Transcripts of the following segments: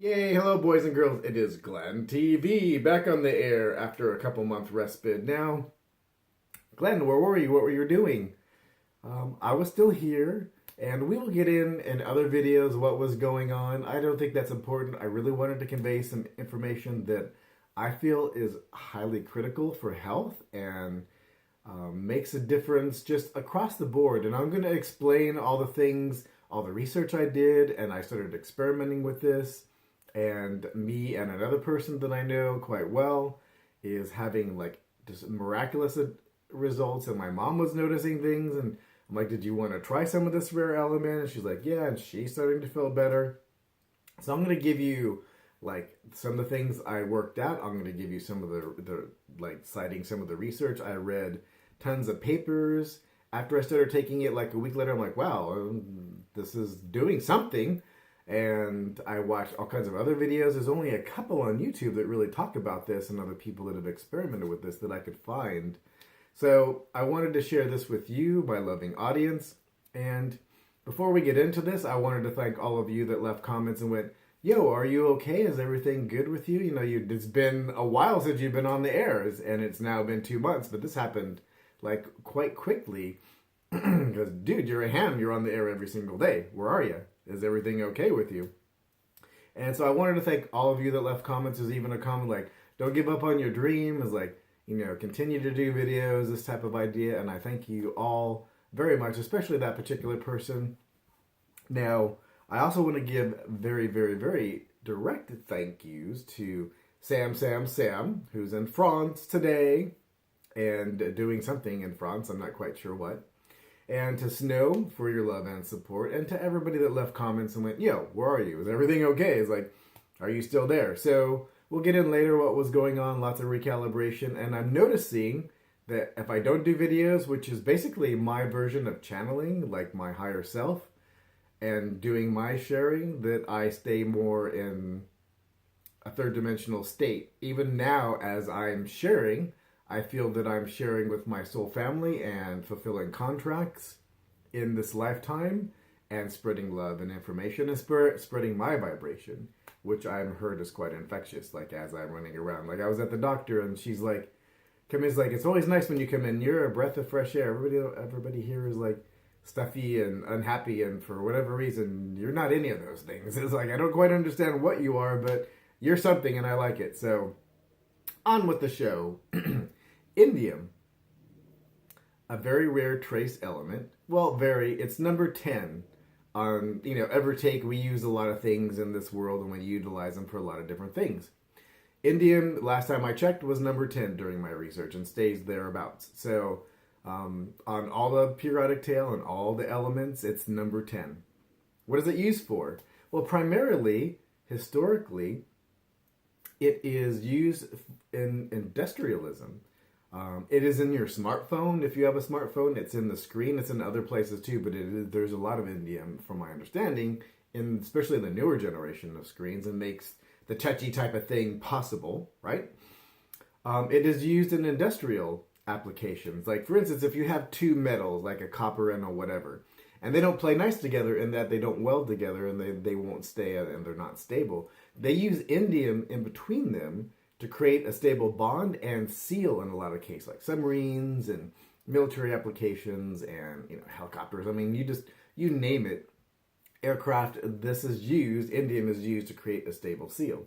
Yay, hello boys and girls, it is Glenn TV, back on the air after a couple month respite. Now, Glenn, where were you? What were you doing? I was still here, and we will get in other videos what was going on. I don't think that's important. I really wanted to convey some information that I feel is highly critical for health and makes a difference just across the board. And I'm going to explain all the things, all the research I did, and I started experimenting with this. And me and another person that I know quite well is having like just miraculous results, and my mom was noticing things, and I'm like, did you want to try some of this rare element? And she's like, yeah, and she's starting to feel better. So I'm going to give you like some of the things I worked out. I'm going to give you some of the like citing some of the research. I read tons of papers. After I started taking it like a week later, I'm like, wow, this is doing something. And I watched all kinds of other videos. There's only a couple on YouTube that really talk about this and other people that have experimented with this that I could find. So I wanted to share this with you, my loving audience. And before we get into this, I wanted to thank all of you that left comments and went, yo, are you okay? Is everything good with you? You know, it's been a while since you've been on the air, and it's now been 2 months, but this happened like quite quickly. Because, dude, you're a ham. You're on the air every single day. Where are you? Is everything okay with you? And so I wanted to thank all of you that left comments. There's even a comment like, don't give up on your dream. It's like, you know, continue to do videos, this type of idea. And I thank you all very much, especially that particular person. Now, I also want to give very, very, very direct thank yous to Sam, who's in France today and doing something in France. I'm not quite sure what. And to Snow for your love and support. And to everybody that left comments and went, yo, where are you? Is everything okay? It's like, are you still there? So we'll get in later what was going on, lots of recalibration. And I'm noticing that if I don't do videos, which is basically my version of channeling, like my higher self, and doing my sharing, that I stay more in a third dimensional state. Even now, as I'm sharing, I feel that I'm sharing with my soul family and fulfilling contracts in this lifetime and spreading love and information and spreading my vibration, which I've heard is quite infectious, like as I'm running around. Like I was at the doctor and she's like, Kimmy's like, it's always nice when you come in. You're a breath of fresh air. Everybody here is like stuffy and unhappy, and for whatever reason, you're not any of those things. It's like, I don't quite understand what you are, but you're something and I like it. So on with the show. Indium, a very rare trace element. Well, it's number 10 on, EverTake. We use a lot of things in this world and we utilize them for a lot of different things. Indium, last time I checked, was number 10 during my research and stays thereabouts. So on all the periodic table and all the elements, it's number 10. What is it used for? Well, primarily, historically, it is used in industrialism. It is in your smartphone. If you have a smartphone, it's in the screen. It's in other places too, but there's a lot of indium, from my understanding, especially in the newer generation of screens, and makes the touchy type of thing possible, right? It is used in industrial applications. Like, for instance, if you have two metals, like a copper and a whatever, and they don't play nice together in that they don't weld together and they won't stay and they're not stable, they use indium in between them to create a stable bond and seal in a lot of cases, like submarines and military applications and helicopters. I mean, you name it, aircraft. Indium is used to create a stable seal.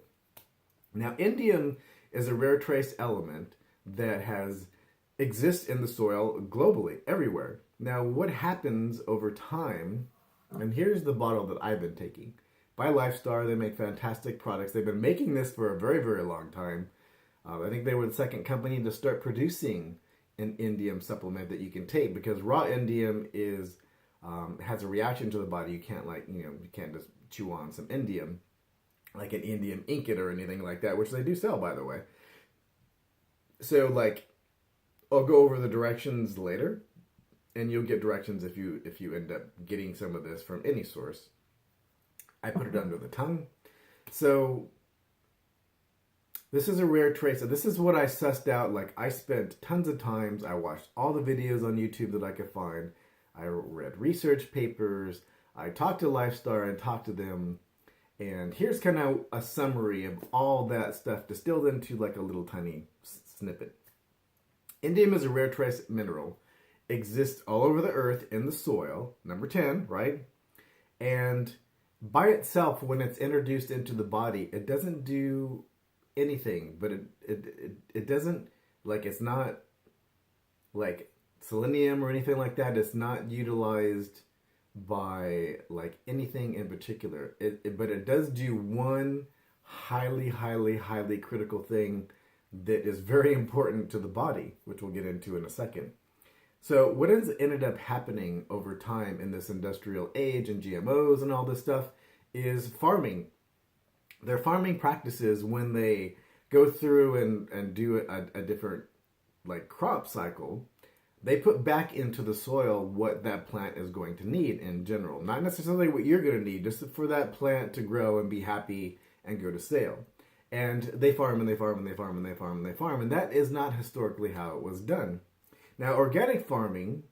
Now, indium is a rare trace element that exists in the soil globally, everywhere. Now, what happens over time? And here's the bottle that I've been taking. By Lifestar, they make fantastic products. They've been making this for a very, very long time. I think they were the second company to start producing an indium supplement that you can take, because raw indium has a reaction to the body. You can't you can't just chew on some indium, like an indium ingot or anything like that, which they do sell, by the way. So I'll go over the directions later, and you'll get directions if you end up getting some of this from any source. I put it under the tongue. So this is a rare trace. So this is what I sussed out. Like, I spent tons of times. I watched all the videos on YouTube that I could find. I read research papers. I talked to Lifestar and talked to them. And here's kind of a summary of all that stuff distilled into like a little tiny snippet. Indium is a rare trace mineral. Exists all over the earth in the soil. Number 10, right? And by itself, when it's introduced into the body, it doesn't do anything. But it doesn't, like, it's not like selenium or anything like that. It's not utilized by like anything in particular. But it does do one highly, highly, highly critical thing that is very important to the body, which we'll get into in a second. So what has ended up happening over time in this industrial age and GMOs and all this stuff is farming. Their farming practices, when they go through and do a different like crop cycle, they put back into the soil what that plant is going to need in general. Not necessarily what you're going to need, just for that plant to grow and be happy and go to sale. And they farm and they farm and they farm and they farm and they farm. And that is not historically how it was done. Now, organic farming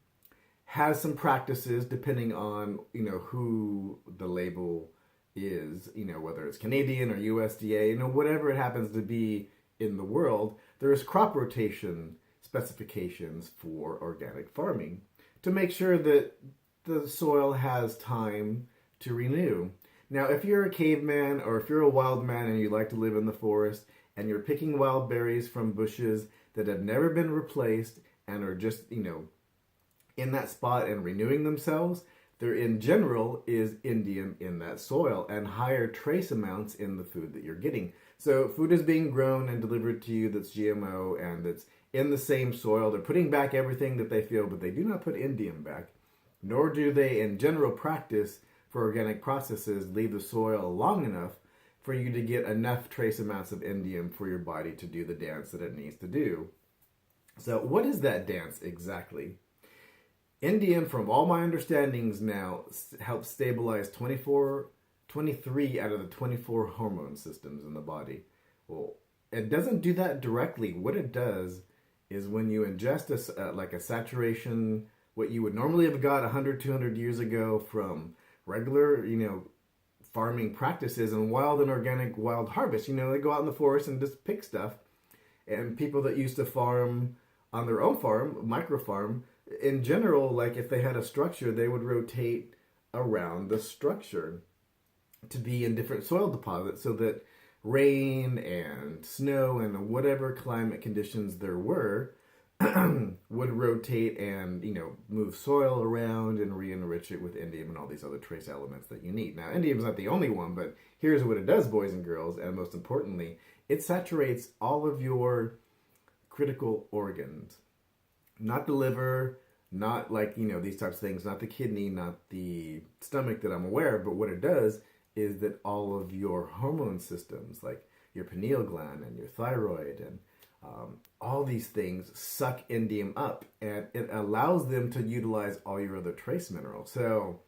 has some practices depending on, who the label is, whether it's Canadian or USDA, whatever it happens to be in the world. There's crop rotation specifications for organic farming to make sure that the soil has time to renew. Now, if you're a caveman or if you're a wild man and you like to live in the forest and you're picking wild berries from bushes that have never been replaced and are just, in that spot and renewing themselves, there in general is indium in that soil and higher trace amounts in the food that you're getting. So food is being grown and delivered to you that's GMO and that's in the same soil. They're putting back everything that they feel, but they do not put indium back, nor do they in general practice for organic processes leave the soil long enough for you to get enough trace amounts of indium for your body to do the dance that it needs to do. So what is that dance exactly? Indium, from all my understandings now, helps stabilize 23 out of the 24 hormone systems in the body. Well, it doesn't do that directly. What it does is when you ingest a saturation, what you would normally have got 100, 200 years ago from regular, farming practices and wild and organic wild harvest. They go out in the forest and just pick stuff. And people that used to farm on their own farm, micro farm, in general, like if they had a structure, they would rotate around the structure to be in different soil deposits so that rain and snow and whatever climate conditions there were would rotate and, move soil around and re-enrich it with indium and all these other trace elements that you need. Now, indium is not the only one, but here's what it does, boys and girls, and most importantly, it saturates all of your critical organs. Not the liver, not like, these types of things, not the kidney, not the stomach that I'm aware of, but what it does is that all of your hormone systems, like your pineal gland and your thyroid and all these things suck indium up, and it allows them to utilize all your other trace minerals. So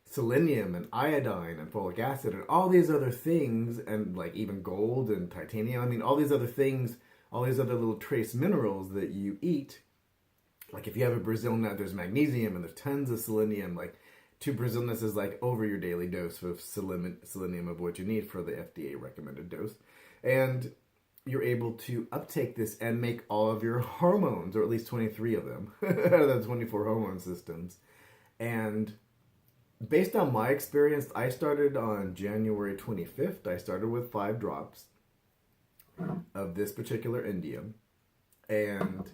selenium and iodine and folic acid and all these other things, and like even gold and titanium, all these other things, all these other little trace minerals that you eat. Like if you have a Brazil nut, there's magnesium and there's tons of selenium. Like 2 Brazil nuts is like over your daily dose of selenium of what you need for the FDA recommended dose. And you're able to uptake this and make all of your hormones, or at least 23 of them, out of the 24 hormone systems. And based on my experience, I started on January 25th. I started with 5 drops of this particular indium. And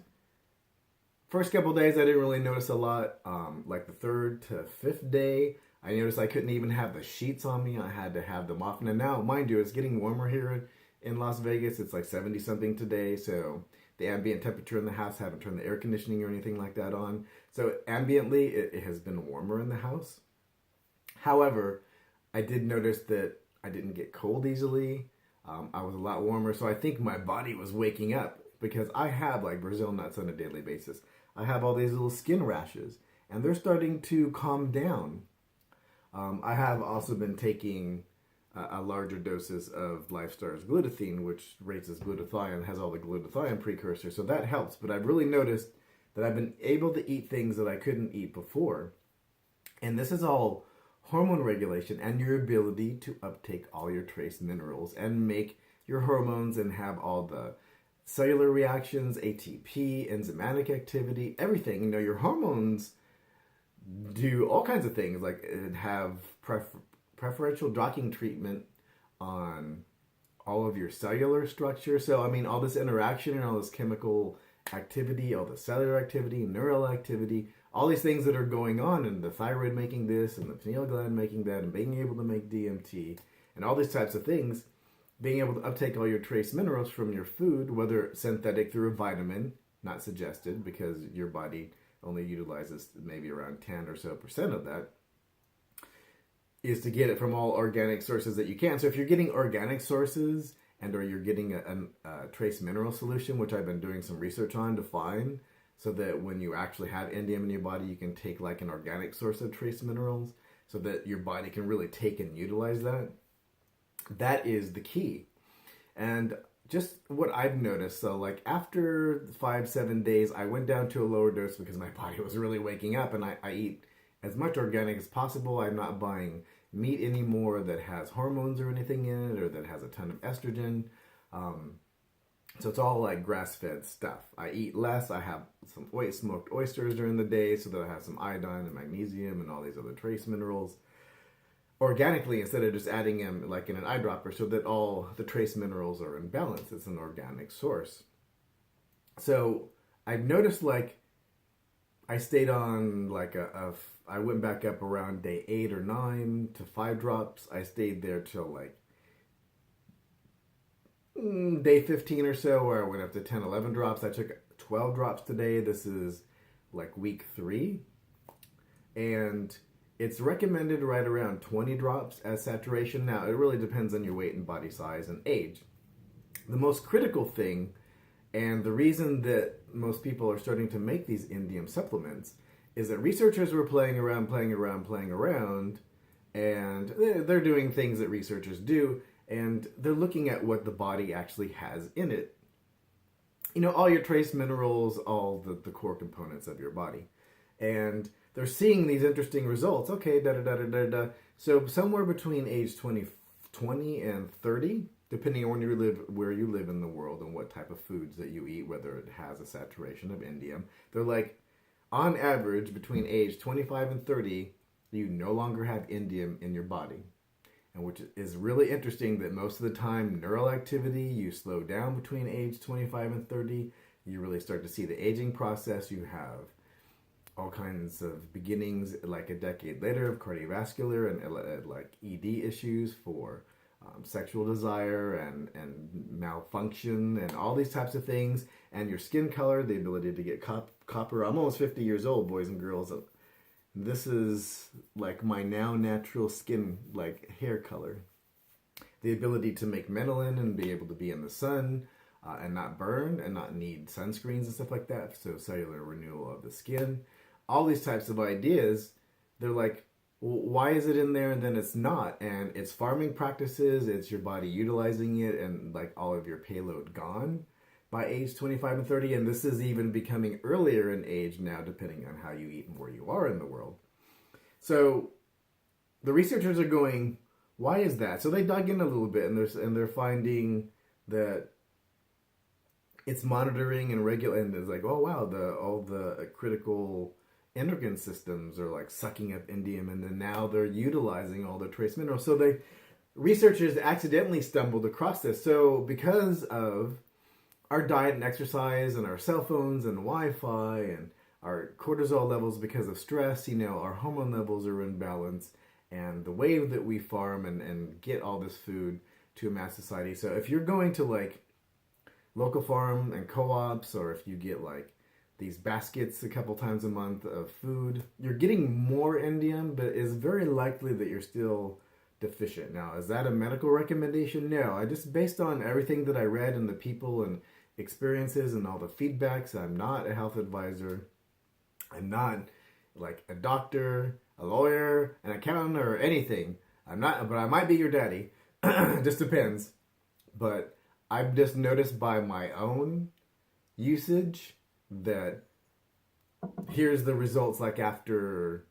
first couple of days, I didn't really notice a lot. Like the 3rd to 5th day, I noticed I couldn't even have the sheets on me. I had to have them off. And now, mind you, it's getting warmer here in Las Vegas. It's like 70 something today. So the ambient temperature in the house, haven't turned the air conditioning or anything like that on. So ambiently, it has been warmer in the house. However, I did notice that I didn't get cold easily. I was a lot warmer. So I think my body was waking up, because I have like Brazil nuts on a daily basis. I have all these little skin rashes, and they're starting to calm down. I have also been taking a larger doses of Lifestar's glutathione, which raises glutathione, has all the glutathione precursors, so that helps. But I've really noticed that I've been able to eat things that I couldn't eat before. And this is all hormone regulation and your ability to uptake all your trace minerals and make your hormones and have all the cellular reactions, ATP, enzymatic activity, everything. Your hormones do all kinds of things, like have preferential docking treatment on all of your cellular structure. So, all this interaction and all this chemical activity, all the cellular activity, neural activity, all these things that are going on, and the thyroid making this, and the pineal gland making that, and being able to make DMT, and all these types of things, being able to uptake all your trace minerals from your food, whether synthetic through a vitamin, not suggested, because your body only utilizes maybe around 10 or so % of that, is to get it from all organic sources that you can. So if you're getting organic sources or you're getting a trace mineral solution, which I've been doing some research on to find, so that when you actually have indium in your body, you can take like an organic source of trace minerals so that your body can really take and utilize that. That is the key. And just what I've noticed, so like after 5-7 days, I went down to a lower dose because my body was really waking up, and I eat as much organic as possible. I'm not buying meat anymore that has hormones or anything in it, or that has a ton of estrogen. So it's all like grass-fed stuff. I eat less. I have some smoked oysters during the day so that I have some iodine and magnesium and all these other trace minerals organically, instead of just adding them like in an eyedropper, so that all the trace minerals are in balance. It's an organic source. So I've noticed, like, I stayed on like I went back up around day 8 or 9 to 5 drops. I stayed there till like day 15 or so, where I went up to 10, 11 drops. I took 12 drops today. This is like week 3. And it's recommended right around 20 drops as saturation. Now, it really depends on your weight and body size and age. The most critical thing, and the reason that most people are starting to make these indium supplements, is that researchers were playing around, and they're doing things that researchers do, and they're looking at what the body actually has in it. All your trace minerals, all the core components of your body. And they're seeing these interesting results. Okay, da-da-da-da-da-da. So somewhere between age 20 and 30, depending on where you live in the world and what type of foods that you eat, whether it has a saturation of indium, they're like, on average, between age 25 and 30, you no longer have indium in your body. And which is really interesting, that most of the time, neural activity, you slow down between age 25 and 30. You really start to see the aging process. You have all kinds of beginnings like a decade later of cardiovascular and like ED issues for sexual desire and malfunction and all these types of things. And your skin color, the ability to get copper. I'm almost 50 years old, boys and girls. This is like my now natural skin, like hair color. The ability to make melanin and be able to be in the sun and not burn and not need sunscreens and stuff like that. So cellular renewal of the skin. All these types of ideas, they're like, well, why is it in there and then it's not? And it's farming practices, it's your body utilizing it, and like all of your payload gone by age 25 and 30. And this is even becoming earlier in age now, depending on how you eat and where you are in the world. So the researchers are going, why is that? So they dug in a little bit, and they're finding that it's monitoring and regulating. It's like, oh wow, all the critical endocrine systems are like sucking up indium, and then now they're utilizing all the trace minerals. So researchers accidentally stumbled across this. So because of our diet and exercise and our cell phones and Wi-Fi and our cortisol levels because of stress, our hormone levels are in balance, and the way that we farm and get all this food to a mass society. So if you're going to like local farm and co-ops, or if you get like these baskets a couple times a month of food, you're getting more indium, but it's very likely that you're still deficient. Now, is that a medical recommendation? No. I just, based on everything that I read and the people and experiences and all the feedbacks, I'm not a health advisor. I'm not like a doctor, a lawyer, an accountant, or anything. I'm not, but I might be your daddy. Just depends. But I've just noticed by my own usage that here's the results, like after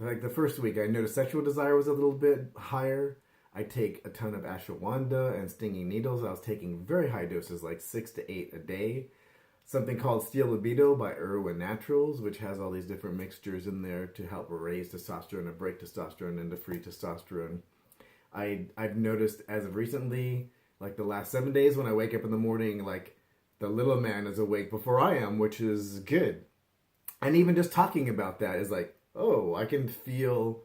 like the first week, I noticed sexual desire was a little bit higher. I take a ton of ashwagandha and stinging needles. I was taking very high doses, like 6 to 8 a day. Something called Steel Libido by Irwin Naturals, which has all these different mixtures in there to help raise testosterone and break testosterone into free testosterone. I've noticed as of recently, like the last 7 days, when I wake up in the morning, like the little man is awake before I am, which is good. And even just talking about that is like, oh, I can feel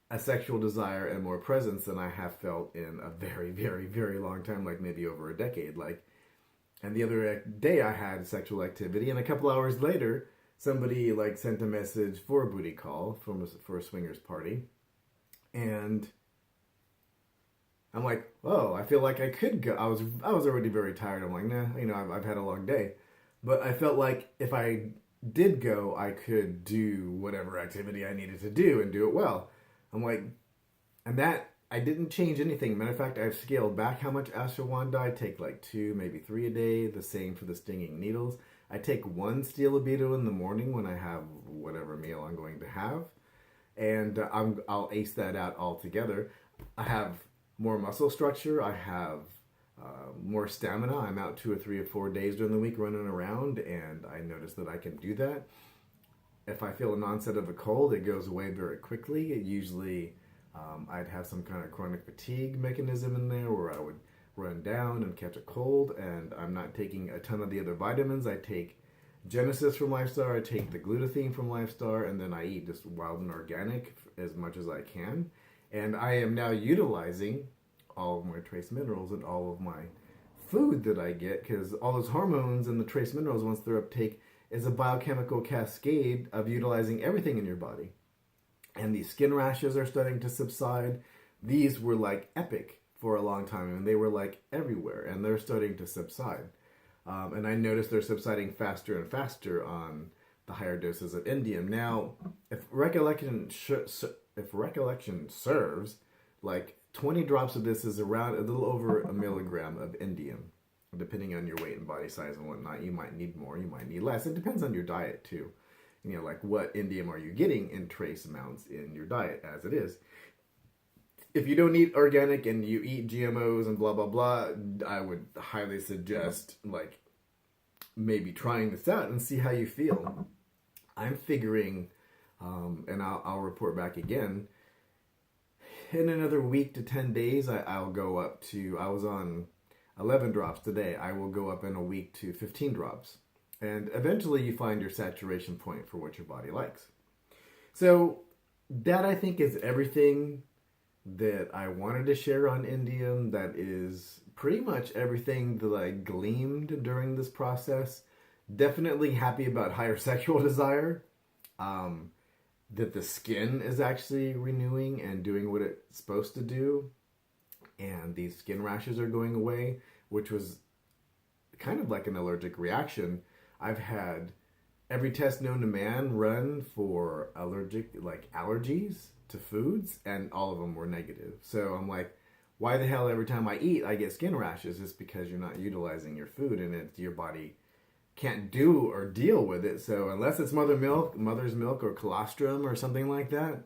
a sexual desire and more presence than I have felt in a very, very, very long time, like maybe over a decade. Like, and the other day I had sexual activity, and a couple hours later, somebody like sent a message for a booty call for a swingers party, and I'm like, oh, I feel like I could go. I was already very tired. I'm like, nah, I've had a long day, but I felt like if I did go, I could do whatever activity I needed to do and do it well. I'm like, and that, I didn't change anything. Matter of fact, I've scaled back how much ashwagandha. I take like 2, maybe 3 a day. The same for the stinging needles. I take 1 Steel Libido in the morning when I have whatever meal I'm going to have. And I'll ace that out altogether. I have more muscle structure. I have more stamina. I'm out 2 or 3 or 4 days during the week running around, and I notice that I can do that. If I feel an onset of a cold, it goes away very quickly. It usually, I'd have some kind of chronic fatigue mechanism in there where I would run down and catch a cold, and I'm not taking a ton of the other vitamins. I take Genesis from Lifestar, I take the glutathione from Lifestar, and then I eat just wild and organic as much as I can. And I am now utilizing all of my trace minerals and all of my food that I get, because all those hormones and the trace minerals, once they're uptake, is a biochemical cascade of utilizing everything in your body. And these skin rashes are starting to subside. These were like epic for a long time, and they were like everywhere, and they're starting to subside. And I noticed they're subsiding faster and faster on the higher doses of indium. Now, if recollection serves, like 20 drops of this is around a little over a milligram of indium. Depending on your weight and body size and whatnot, you might need more, you might need less. It depends on your diet too. Like what indium are you getting in trace amounts in your diet as it is. If you don't eat organic and you eat GMOs and blah, blah, blah, I would highly suggest like maybe trying this out and see how you feel. I'm figuring, and I'll report back again, in another week to 10 days, I'll go up to, I was on 11 drops today. I will go up in a week to 15 drops. And eventually you find your saturation point for what your body likes. So that, I think, is everything that I wanted to share on indium. That is pretty much everything that I gleaned during this process. Definitely happy about higher sexual desire. That the skin is actually renewing and doing what it's supposed to do. And these skin rashes are going away, which was kind of like an allergic reaction. I've had every test known to man run for allergies to foods, and all of them were negative. So I'm like, why the hell every time I eat, I get skin rashes? It's because you're not utilizing your food, and your body can't do or deal with it. So unless it's mother's milk or colostrum or something like that,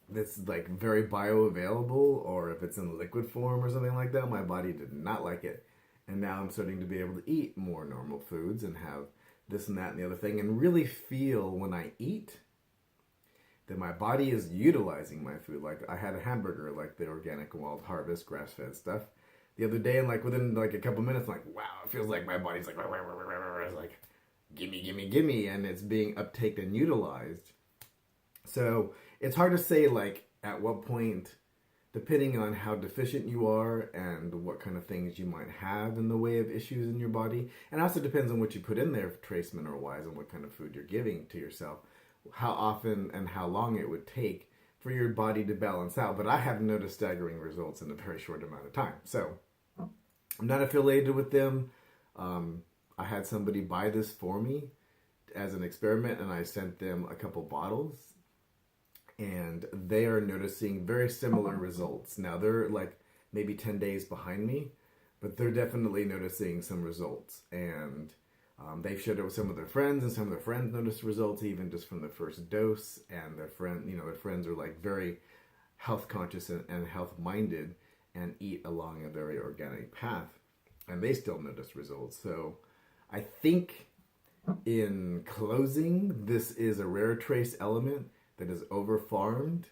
that's like very bioavailable, or if it's in liquid form or something like that, my body did not like it. And now I'm starting to be able to eat more normal foods and have this and that and the other thing, and really feel when I eat that my body is utilizing my food. Like I had a hamburger, like the organic wild harvest grass-fed stuff, the other day, and like within like a couple minutes, I'm like, wow, it feels like my body's like, it's like, gimme, and it's being uptaked and utilized. So it's hard to say like at what point, depending on how deficient you are and what kind of things you might have in the way of issues in your body. And also depends on what you put in there trace mineral wise and what kind of food you're giving to yourself, how often and how long it would take for your body to balance out. But I have noticed staggering results in a very short amount of time. So I'm not affiliated with them. I had somebody buy this for me as an experiment, and I sent them a couple bottles, and they are noticing very similar results. Now they're like maybe 10 days behind me, but they're definitely noticing some results. And They've shared it with some of their friends, and some of their friends noticed results even just from the first dose. And their friends are like very health conscious and health minded, and eat along a very organic path, and they still notice results. So I think, in closing, this is a rare trace element that is over farmed.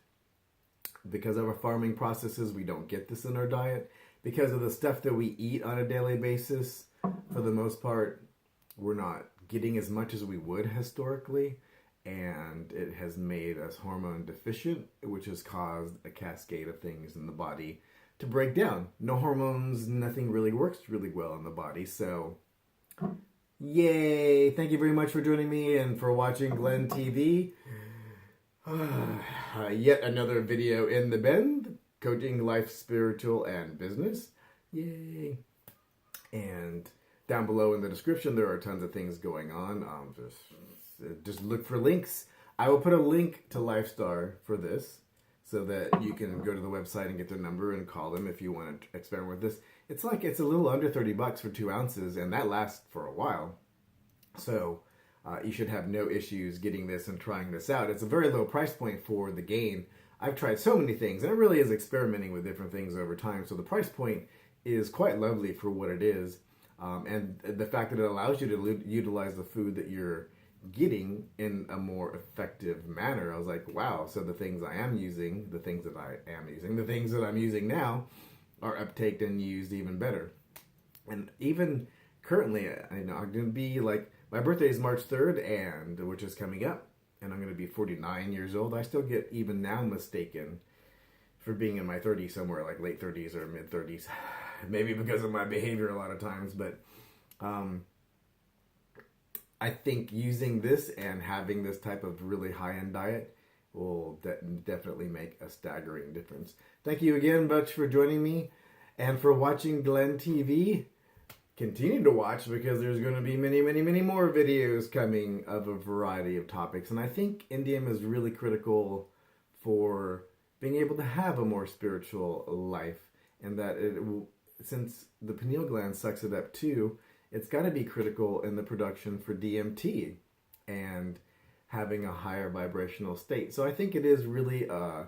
Because of our farming processes, we don't get this in our diet. Because of the stuff that we eat on a daily basis, for the most part, we're not getting as much as we would historically. And it has made us hormone deficient, which has caused a cascade of things in the body to break down. No hormones, nothing really works really well in the body. So, yay! Thank you very much for joining me and for watching Glenn TV. Yet another video in the bend, coaching life, spiritual, and business. Yay! And down below in the description, there are tons of things going on. Just look for links. I will put a link to LifeStar for this, so that you can go to the website and get their number and call them if you want to experiment with this. It's a little under $30 for 2 ounces, and that lasts for a while. So you should have no issues getting this and trying this out. It's a very low price point for the gain. I've tried so many things, and it really is experimenting with different things over time. So the price point is quite lovely for what it is. And the fact that it allows you to utilize the food that you're getting in a more effective manner. I was like, wow, so the things I am using, the things that I'm using now are uptaked and used even better. And even currently, I'm going to be like, my birthday is March 3rd, and which is coming up, and I'm going to be 49 years old. I still get even now mistaken for being in my 30s, somewhere like late 30s or mid 30s. Maybe because of my behavior a lot of times, but I think using this and having this type of really high-end diet will definitely make a staggering difference. Thank you again, Butch, for joining me and for watching Glenn TV. Continue to watch, because there's going to be many, many, many more videos coming of a variety of topics. And I think Indium is really critical for being able to have a more spiritual life, and that since the pineal gland sucks it up too, it's got to be critical in the production for DMT and having a higher vibrational state. So I think it is really a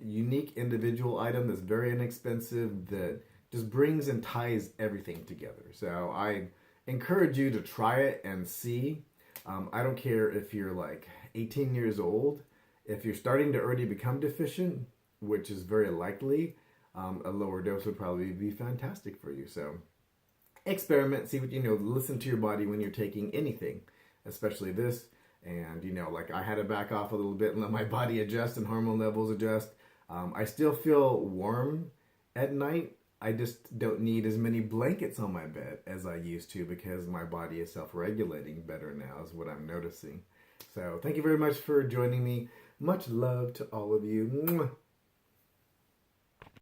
unique individual item that's very inexpensive, that just brings and ties everything together. So I encourage you to try it and see. I don't care if you're like 18 years old. If you're starting to already become deficient, which is very likely, a lower dose would probably be fantastic for you. So experiment, see what listen to your body when you're taking anything, especially this. And like I had to back off a little bit and let my body adjust and hormone levels adjust. I still feel warm at night. I just don't need as many blankets on my bed as I used to, because my body is self-regulating better now, is what I'm noticing. So thank you very much for joining me. Much love to all of you. Mwah.